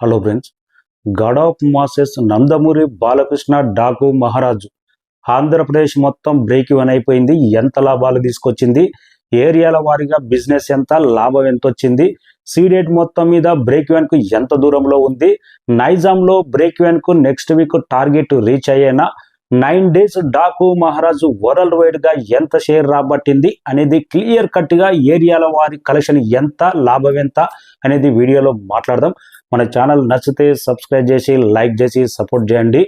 Hello friends, God of masses Nandamuri Balakrishna Daaku మహారాజు ఆంధ్రప్రదేశ్ మొత్తం break even అయిపోయింది. ఎంత లాభాలు తీసుకొచ్చింది, ఏరియాల వారీగా బిజినెస్ ఎంత, లాభం ఎంత వచ్చింది, సీడెడ్ మొత్తం మీద బ్రేక్ ఈవెన్ కు ఎంత దూరంలో ఉంది, నైజాంలో బ్రేక్ ఈవెన్ కు నెక్స్ట్ వీక్ టార్గెట్ రీచ్ అయ్యేనా, 9 days Daaku Maharaaj world wide గా ఎంత షేర్ రాబట్టింది అనేది క్లియర్ కట్ గా ఏరియాల వారి కలెక్షన్ ఎంత, లాభం ఎంత అనేది వీడియోలో మాట్లాడదాం. మన ఛానల్ నచ్చితే సబ్స్క్రైబ్ చేసి లైక్ చేసి సపోర్ట్ చేయండి.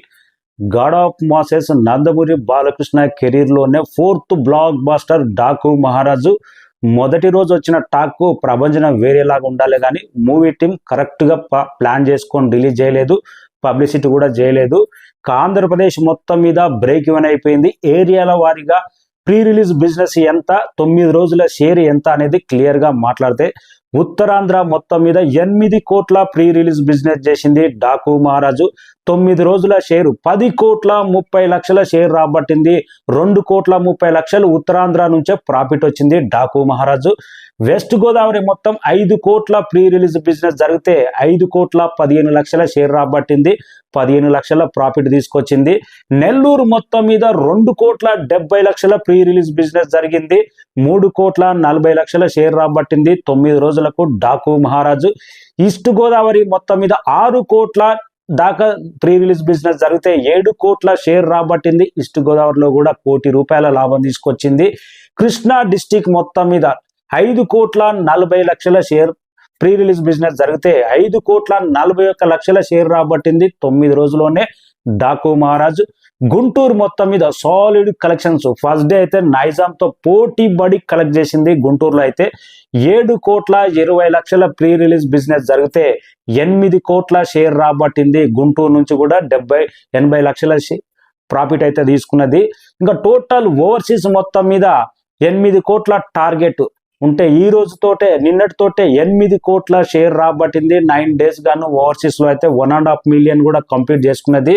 God of masses Nandamuri Balakrishna career లోనే 4th బ్లాక్ బాస్టర్ డాకు మహారాజు. మొదటి రోజు వచ్చిన టాక్ ప్రభంజనం వేరేలాగా ఉండాలి, కానీ మూవీ టీం కరెక్ట్ గా ప్లాన్ చేసుకొని రిలీజ్ చేయలేదు, పబ్లిసిటీ కూడా చేయలేదు. ఆంధ్రప్రదేశ్ మొత్తం మీద బ్రేక్ ఈవెన్ అయిపోయింది. ఏరియాల వారీగా ప్రీ రిలీజ్ బిజినెస్ ఎంత, 9 రోజుల షేర్ ఎంత అనేది క్లియర్ గా మాట్లాడితే, ఉత్తరాంధ్ర మొత్తం మీద 8 కోట్ల ప్రీ రిలీజ్ బిజినెస్ చేసింది డాకు మహారాజు. 9 రోజుల షేరు 10,30,00,000 షేర్ రాబట్టింది. 2,30,00,000 ఉత్తరాంధ్ర నుంచే ప్రాఫిట్ వచ్చింది డాకు మహారాజు. వెస్ట్ గోదావరి మొత్తం 5 కోట్ల ప్రీ రిలీజ్ బిజినెస్ జరిగితే 5,15,00,000 షేర్ రాబట్టింది. 15,00,000 ప్రాఫిట్ తీసుకొచ్చింది. నెల్లూరు మొత్తం మీద 2,70,00,000 ప్రీ రిలీజ్ బిజినెస్ జరిగింది. 3,40,00,000 షేర్ రాబట్టింది 9 రోజులకు డాకు మహారాజు. ఈస్ట్ గోదావరి మొత్తం మీద 6 కోట్ల దాకా ప్రీ రిలీజ్ బిజినెస్ జరిగితే 7 కోట్ల షేర్ రాబట్టింది. ఈస్ట్ గోదావరిలో కూడా ₹1,00,00,000 లాభం తీసుకొచ్చింది. కృష్ణా డిస్టిక్ మొత్తం మీద 5,40,00,000 షేర్ ప్రీ రిలీజ్ బిజినెస్ జరిగితే 5,41,00,000 షేర్ రాబట్టింది 9 రోజుల్లోనే డాకు మహారాజు. గుంటూరు మొత్తం మీద సాలిడ్ కలెక్షన్స్. ఫస్ట్ డే అయితే నైజాంతో పోటీ పడి కలెక్ట్ చేసింది. గుంటూరులో అయితే 7,20,00,000 ప్రీ రిలీజ్ బిజినెస్ జరిగితే 8 కోట్ల షేర్ రాబట్టింది. గుంటూరు నుంచి కూడా 70-80 లక్షల ప్రాఫిట్ అయితే తీసుకున్నది. ఇంకా టోటల్ ఓవర్సీస్ మొత్తం మీద 8 కోట్ల టార్గెట్ ఉంటే ఈ రోజుతోటే నిన్నటితోటే 8 కోట్ల షేర్ రాబట్టింది. 9 days గాను ఓవర్సీస్ లో అయితే 1.5 million కూడా కంప్లీట్ చేసుకున్నది.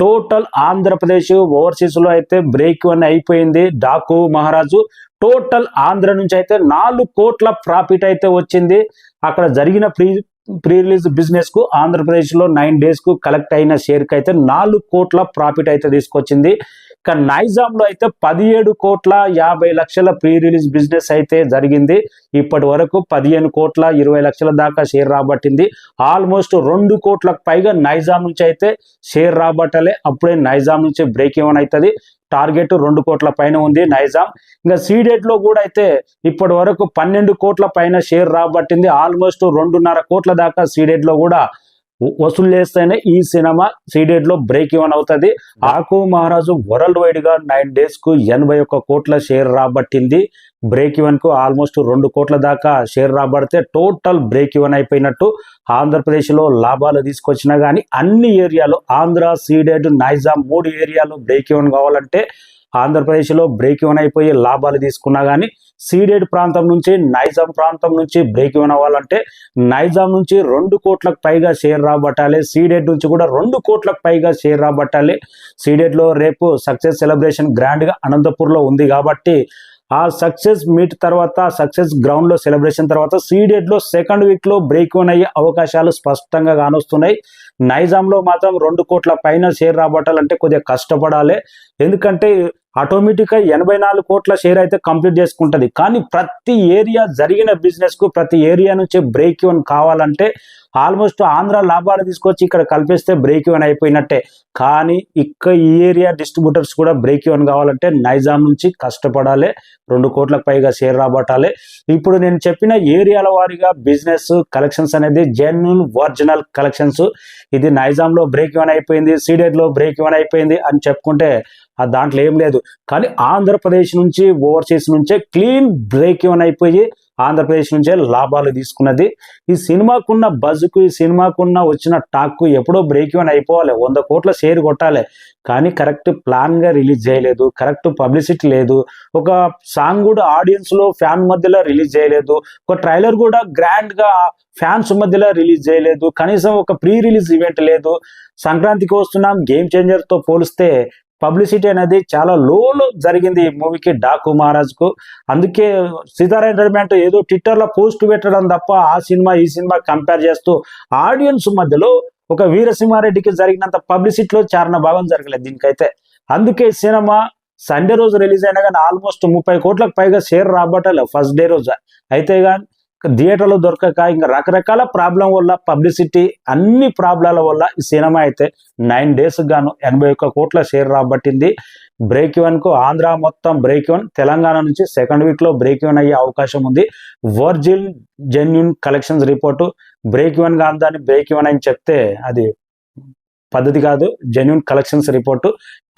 టోటల్ ఆంధ్రప్రదేశ్ ఓవర్సీస్ లో అయితే బ్రేక్ ఈవెన్ అయిపోయింది డాకు మహారాజు. టోటల్ ఆంధ్ర నుంచి అయితే 4 కోట్ల ప్రాఫిట్ అయితే వచ్చింది. అక్కడ జరిగిన ప్రీ రిలీజ్ బిజినెస్ కు ఆంధ్రప్రదేశ్ లో 9 days కు కలెక్ట్ అయిన షేర్ కి అయితే 4 కోట్ల ప్రాఫిట్ అయితే తీసుకొచ్చింది. ఇక నైజాం లో అయితే 17,50,00,000 ప్రీ రిలీజ్ బిజినెస్ అయితే జరిగింది. ఇప్పటి వరకు 15,20,00,000 దాకా షేర్ రాబట్టింది. ఆల్మోస్ట్ 2 కోట్లకు పైగా నైజాం నుంచి అయితే షేర్ రాబట్టాలి. అప్పుడే నైజాం నుంచి బ్రేక్ ఈవెన్ అవుతుంది. టార్గెట్ 2 కోట్ల పైన ఉంది నైజాం. ఇంకా సీడెడ్ లో కూడా అయితే ఇప్పటి వరకు 12 కోట్ల పైన షేర్ రాబట్టింది. ఆల్మోస్ట్ 2.5 కోట్ల దాకా సీడెడ్ లో కూడా వసూలు చేస్తేనే ఈ సినిమా సీడెడ్ లో బ్రేక్ ఈవెన్ అవుతుంది. డాకు మహారాజు వరల్డ్ వైడ్ గా 9 days కు 81 కోట్ల షేర్ రాబట్టింది. బ్రేక్ ఈవెన్ కు ఆల్మోస్ట్ 2 కోట్ల దాకా షేర్ రాబడితే టోటల్ బ్రేక్ ఈవెన్ అయిపోయినట్టు. ఆంధ్రప్రదేశ్ లో లాభాలు తీసుకొచ్చినా కానీ అన్ని ఏరియాలు ఆంధ్ర, సీడెడ్, నైజాం 3 ఏరియాలు బ్రేక్ ఈవెన్ కావాలంటే ఆంధ్రప్రదేశ్ లో బ్రేక్ ఈవెన్ అయిపోయి లాభాలు తీసుకున్నా కానీ సీడెడ్ ప్రాంతం నుంచి నైజాం ప్రాంతం నుంచి బ్రేక్ ఈవెన్ అవ్వాలంటే నైజాం నుంచి 2 కోట్లకు పైగా షేర్ రాబట్టాలి. సీడెడ్ నుంచి కూడా 2 కోట్లకు పైగా షేర్ రాబట్టాలి. సీడెడ్ లో రేపు సక్సెస్ సెలబ్రేషన్ గ్రాండ్ గా అనంతపూర్ లో ఉంది కాబట్టి ఆ సక్సెస్ మీట్ తర్వాత, సక్సెస్ గ్రౌండ్ లో సెలబ్రేషన్ తర్వాత సీడెడ్ లో సెకండ్ వీక్ లో బ్రేక్ ఈవెన్ అయ్యే అవకాశాలు స్పష్టంగా కానొస్తున్నాయి. నైజాంలో మాత్రం 2 కోట్ల పైన షేర్ రాబట్టాలంటే కొద్దిగా కష్టపడాలి. ఎందుకంటే ఆటోమేటిక్ గా 84 కోట్ల షేర్ అయితే కంప్లీట్ చేసుకుంటది. కానీ ప్రతి ఏరియా జరిగిన బిజినెస్ కు ప్రతి ఏరియా నుంచి బ్రేక్ ఈవెన్ కావాలంటే ఆల్మోస్ట్ ఆంధ్ర లాభాలు తీసుకొచ్చి ఇక్కడ కల్పిస్తే బ్రేక్ ఈవెన్ అయిపోయినట్టే. కానీ ఈ ఏరియా డిస్ట్రిబ్యూటర్స్ కూడా బ్రేక్ ఈవెన్ కావాలంటే నైజాం నుంచి కష్టపడాలి. 2 కోట్లకు పైగా షేర్ రాబట్టాలి. ఇప్పుడు నేను చెప్పిన ఏరియాల వారీగా బిజినెస్ కలెక్షన్స్ అనేది జెన్యూన్ ఒరిజినల్ కలెక్షన్స్. ఇది నైజాంలో బ్రేక్ ఈవెన్ అయిపోయింది, సీడెడ్ లో బ్రేక్ ఈవెన్ అయిపోయింది అని చెప్పుకుంటే దాంట్లో ఏం లేదు. కానీ ఆంధ్రప్రదేశ్ నుంచి ఓవర్సీస్ నుంచే క్లీన్ బ్రేక్ ఈవెన్ అయిపోయి ఆంధ్రప్రదేశ్ నుంచే లాభాలు తీసుకున్నది. ఈ సినిమాకున్న బజ్కు, ఈ సినిమాకున్న వచ్చిన టాక్ ఎప్పుడో బ్రేక్ ఈవెన్ అయిపోవాలి, 100 కోట్ల షేర్ కొట్టాలి. కానీ కరెక్ట్ ప్లాన్ గా రిలీజ్ చేయలేదు, కరెక్ట్ పబ్లిసిటీ లేదు, ఒక సాంగ్ కూడా ఆడియన్స్ లో ఫ్యాన్ మధ్యలో రిలీజ్ చేయలేదు, ఒక ట్రైలర్ కూడా గ్రాండ్ గా ఫ్యాన్స్ మధ్యలో రిలీజ్ చేయలేదు, కనీసం ఒక ప్రీ రిలీజ్ ఈవెంట్ లేదు. సంక్రాంతికి వస్తున్నాం గేమ్ చేంజర్ తో పోలిస్తే పబ్లిసిటీ అనేది చాలా లోలో జరిగింది ఈ మూవీకి, డాకు మహారాజ్ కు. అందుకే సీతారాం ఎంటర్టైన్మెంట్ ఏదో ట్విట్టర్ లో పోస్ట్ పెట్టడం తప్ప ఆ సినిమా ఈ సినిమా కంపేర్ చేస్తూ ఆడియన్స్ మధ్యలో ఒక వీరసింహారెడ్డికి జరిగినంత పబ్లిసిటీలో చారణ భాగం జరగలేదు దీనికైతే. అందుకే సినిమా సండే రోజు రిలీజ్ అయినా కానీ ఆల్మోస్ట్ 30 కోట్లకు పైగా షేర్ రాబట్టలేదు ఫస్ట్ డే రోజు. అయితే కానీ థియేటర్లో దొరకక ఇంకా రకరకాల ప్రాబ్లం వల్ల, పబ్లిసిటీ అన్ని ప్రాబ్లాల వల్ల ఈ సినిమా అయితే 9 డేస్ గాను 81 కోట్ల షేర్ రాబట్టింది. బ్రేక్ ఈవెన్ కు ఆంధ్ర మొత్తం బ్రేక్ ఈవెన్, తెలంగాణ నుంచి సెకండ్ వీక్ లో బ్రేక్ ఈవెన్ అయ్యే అవకాశం ఉంది. Virgin genuine collections report break even గా దాన్ని బ్రేక్ ఈవెన్ అని చెప్తే అది పద్ధతి కాదు. Genuine collections report